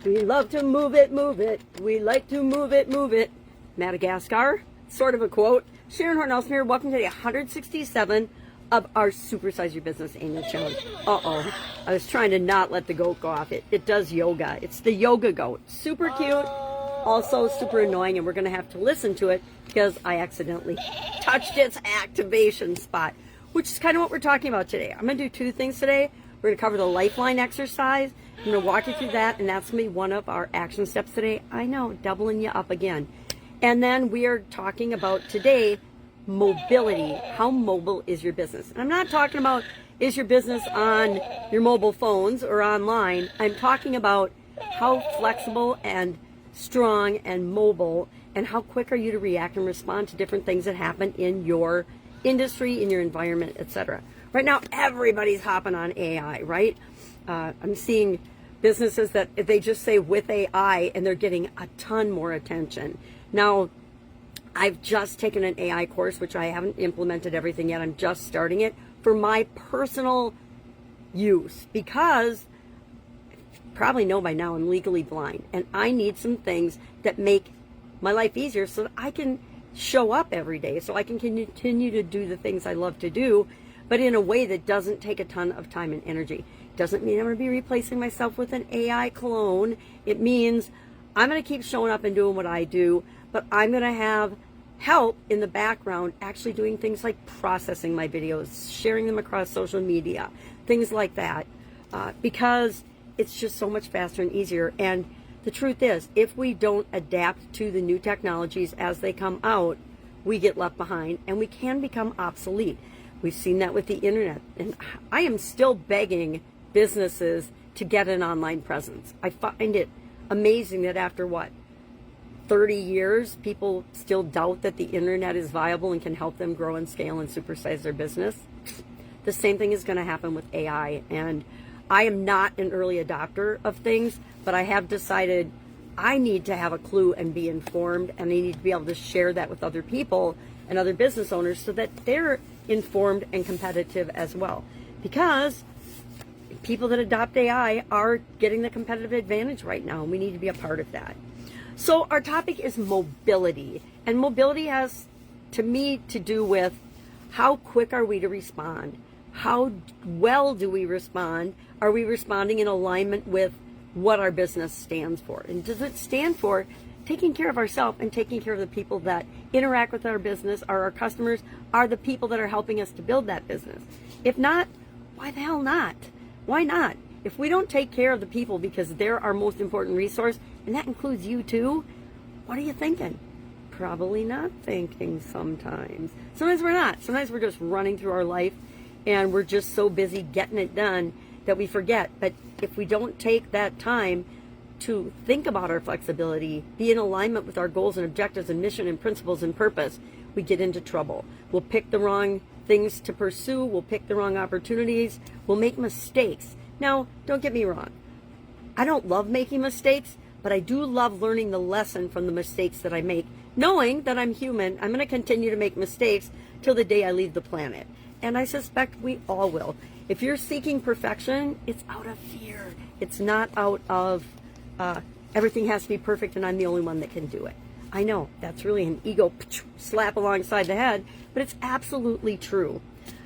We love to move it, move it. We like to move it, move it. Madagascar, sort of a quote. Sharon Horne-Ellstrom here. Welcome to day 167 of our Supersize Your Business Annual Challenge. Uh-oh. I was trying to not let the goat go off. It does yoga. It's the yoga goat. Super cute. Also super annoying, and we're going to have to listen to it because I accidentally touched its activation spot, which is kind of what we're talking about today. I'm going to do two things today. We're going to cover the lifeline exercise. I'm going to walk you through that, and that's going to be one of our action steps today. I know, doubling you up again. And then we are talking about today mobility. How mobile is your business? And I'm not talking about is your business on your mobile phones or online. I'm talking about how flexible and strong and mobile, and how quick are you to react and respond to different things that happen in your industry, in your environment, etc. Right now, everybody's hopping on AI, right? I'm seeing businesses that they just say with AI, and they're getting a ton more attention. Now, I've just taken an AI course, which I haven't implemented everything yet. I'm just starting it for my personal use because probably know by now I'm legally blind, and I need some things that make my life easier so that I can show up every day, so I can continue to do the things I love to do, but in a way that doesn't take a ton of time and energy. Doesn't mean I'm going to be replacing myself with an AI clone. It means I'm going to keep showing up and doing what I do, but I'm going to have help in the background actually doing things like processing my videos, sharing them across social media, things like that, because it's just so much faster and easier. And the truth is, if we don't adapt to the new technologies as they come out, we get left behind and we can become obsolete. We've seen that with the internet. And I am still begging businesses to get an online presence. I find it amazing that after 30 years, people still doubt that the internet is viable and can help them grow and scale and supersize their business. The same thing is going to happen with AI. And I am not an early adopter of things, but I have decided I need to have a clue and be informed, and I need to be able to share that with other people and other business owners so that they're informed and competitive as well. Because people that adopt AI are getting the competitive advantage right now, and we need to be a part of that. So our topic is mobility, and mobility has, to me, to do with how quick are we to respond? How well do we respond? Are we responding in alignment with what our business stands for? And does it stand for taking care of ourselves and taking care of the people that interact with our business, are our customers, are the people that are helping us to build that business? If not, why the hell not? Why not? If we don't take care of the people because they're our most important resource, and that includes you too, what are you thinking? Probably not thinking sometimes. Sometimes we're not. Sometimes we're just running through our life and we're just so busy getting it done that we forget. But if we don't take that time to think about our flexibility, be in alignment with our goals and objectives and mission and principles and purpose, we get into trouble. We'll pick the wrong things to pursue. We'll pick the wrong opportunities. We'll make mistakes. Now, don't get me wrong. I don't love making mistakes, but I do love learning the lesson from the mistakes that I make, knowing that I'm human. I'm going to continue to make mistakes till the day I leave the planet. And I suspect we all will. If you're seeking perfection, it's out of fear. It's not out of everything has to be perfect and I'm the only one that can do it. I know, that's really an ego slap alongside the head, but it's absolutely true.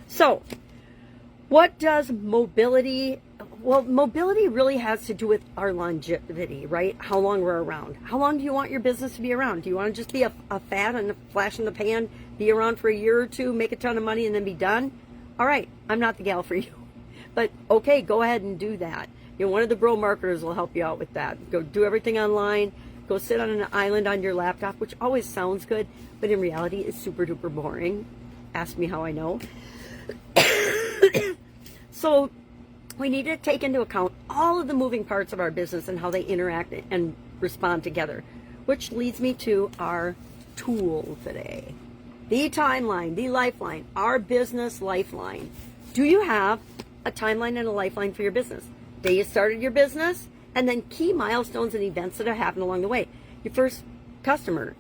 So, what does mobility... Well, mobility really has to do with our longevity, right? How long we're around. How long do you want your business to be around? Do you want to just be a fad and a flash in the pan, be around for a year or two, make a ton of money, and then be done? All right, I'm not the gal for you. But, okay, go ahead and do that. You know, one of the bro marketers will help you out with that. Go do everything online. Go sit on an island on your laptop, which always sounds good, but in reality is super duper boring. Ask me how I know. So, we need to take into account all of the moving parts of our business and how they interact and respond together, which leads me to our tool today. The timeline, the lifeline, our business lifeline. Do you have a timeline and a lifeline for your business? Day you started your business, and then key milestones and events that have happened along the way. Your first customer,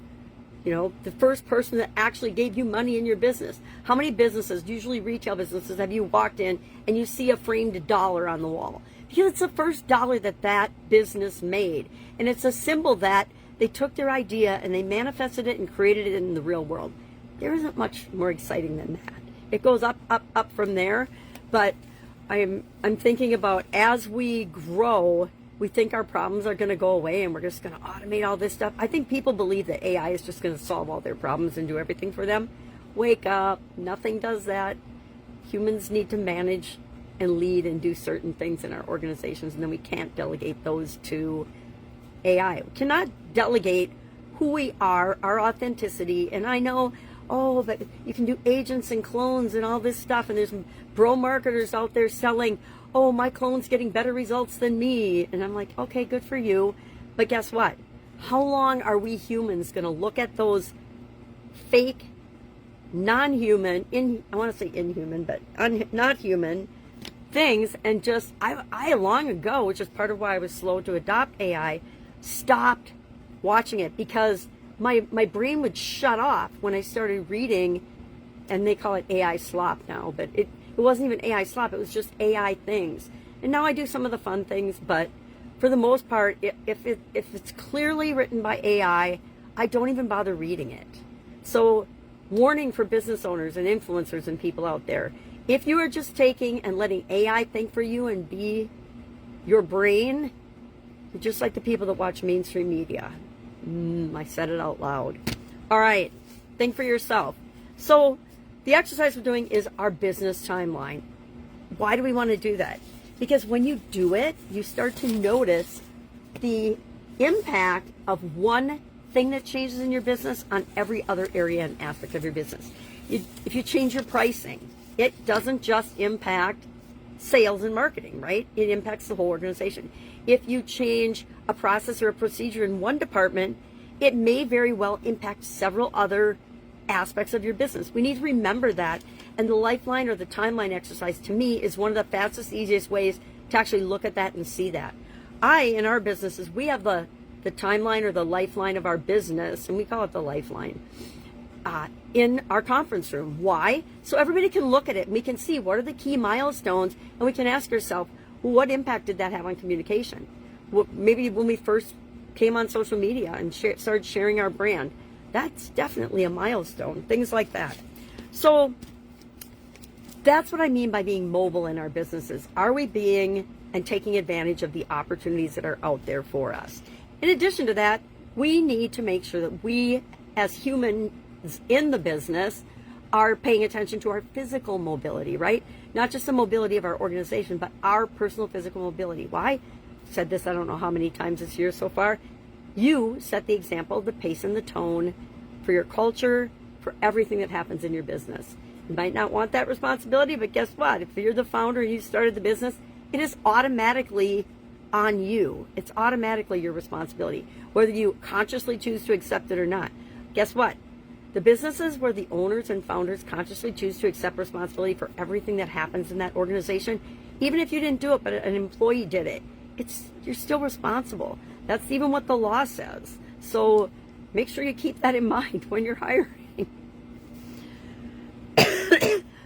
you know, the first person that actually gave you money in your business. How many businesses, usually retail businesses, have you walked in and you see a framed dollar on the wall? Because it's the first dollar that that business made. And it's a symbol that they took their idea and they manifested it and created it in the real world. There isn't much more exciting than that. It goes up, up, up from there. But I'm thinking about, as we grow, we think our problems are going to go away and we're just going to automate all this stuff. I think people believe that AI is just going to solve all their problems and do everything for them. Wake up. Nothing does that. Humans need to manage and lead and do certain things in our organizations, and then we can't delegate those to AI. We cannot delegate who we are, our authenticity. And I know, oh, but you can do agents and clones and all this stuff, and there's bro marketers out there selling, oh, my clone's getting better results than me. And I'm like, okay, good for you. But guess what? How long are we humans going to look at those fake, non-human, I want to say inhuman, but not human things, and just, I long ago, which is part of why I was slow to adopt AI, stopped watching it, because my brain would shut off when I started reading, and they call it AI slop now, but it wasn't even AI slop, it was just AI things. And now I do some of the fun things, but for the most part, if it's clearly written by AI, I don't even bother reading it. So, warning for business owners and influencers and people out there. If you are just taking and letting AI think for you and be your brain, you're just like the people that watch mainstream media. I said it out loud. All right, think for yourself. So the exercise we're doing is our business timeline. Why do we want to do that? Because when you do it, you start to notice the impact of one thing that changes in your business on every other area and aspect of your business. If you change your pricing, it doesn't just impact sales and marketing, right? It impacts the whole organization. If you change a process or a procedure in one department, it may very well impact several other aspects of your business. We need to remember that. And the lifeline or the timeline exercise, to me, is one of the fastest, easiest ways to actually look at that and see that. In our businesses, we have the timeline or the lifeline of our business, and we call it the lifeline, in our conference room. Why? So everybody can look at it and we can see what are the key milestones, and we can ask ourselves, well, what impact did that have on communication? Well, maybe when we first came on social media and started sharing our brand, that's definitely a milestone. Things like that. So that's what I mean by being mobile in our businesses. Are we being and taking advantage of the opportunities that are out there for us? In addition to that, we need to make sure that we, as humans in the business, are paying attention to our physical mobility, right? Not just the mobility of our organization, but our personal physical mobility. Why? I've said this I don't know how many times this year so far. You set the example, the pace and the tone for your culture, for everything that happens in your business. You might not want that responsibility, but guess what? If you're the founder and you started the business, it is automatically on you. It's automatically your responsibility, whether you consciously choose to accept it or not. Guess what? The businesses where the owners and founders consciously choose to accept responsibility for everything that happens in that organization, even if you didn't do it, but an employee did it, you're still responsible. That's even what the law says. So make sure you keep that in mind when you're hiring.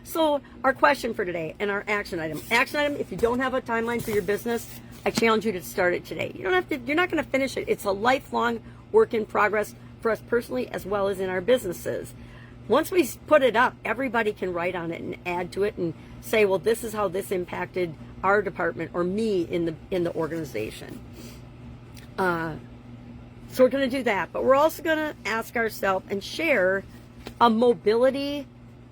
So our question for today and our action item. Action item, if you don't have a timeline for your business, I challenge you to start it today. You're not going to finish it. It's a lifelong work in progress for us personally as well as in our businesses. Once we put it up, everybody can write on it and add to it and say, well, this is how this impacted our department or me in the organization. So we're going to do that, but we're also going to ask ourselves and share a mobility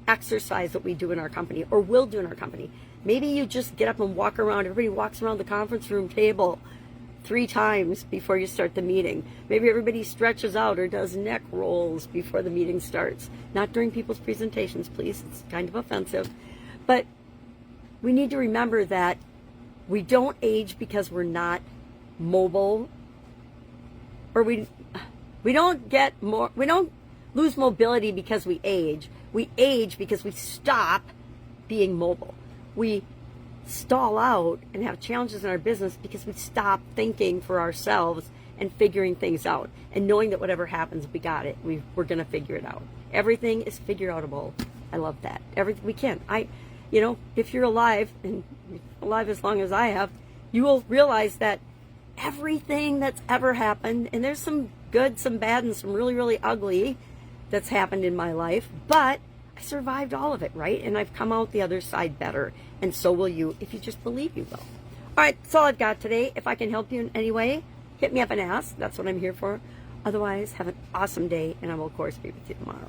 exercise that we do in our company or will do in our company. Maybe you just get up and walk around. Everybody walks around the conference room table 3 times before you start the meeting. Maybe everybody stretches out or does neck rolls before the meeting starts. Not during people's presentations, please. It's kind of offensive. But we need to remember that we don't age because we're not mobile, or we don't lose mobility because we age. We age because we stop being mobile. We stall out and have challenges in our business because we stop thinking for ourselves and figuring things out and knowing that whatever happens, we got it. We're going to figure it out. Everything is figure-outable. I love that. Everything we can. If you're alive and alive as long as I have, you will realize that everything that's ever happened, and there's some good, some bad, and some really, really ugly that's happened in my life, but I survived all of it, right? And I've come out the other side better, and so will you if you just believe you will. All right, that's all I've got today. If I can help you in any way, hit me up and ask. That's what I'm here for. Otherwise, have an awesome day, and I will, of course, be with you tomorrow.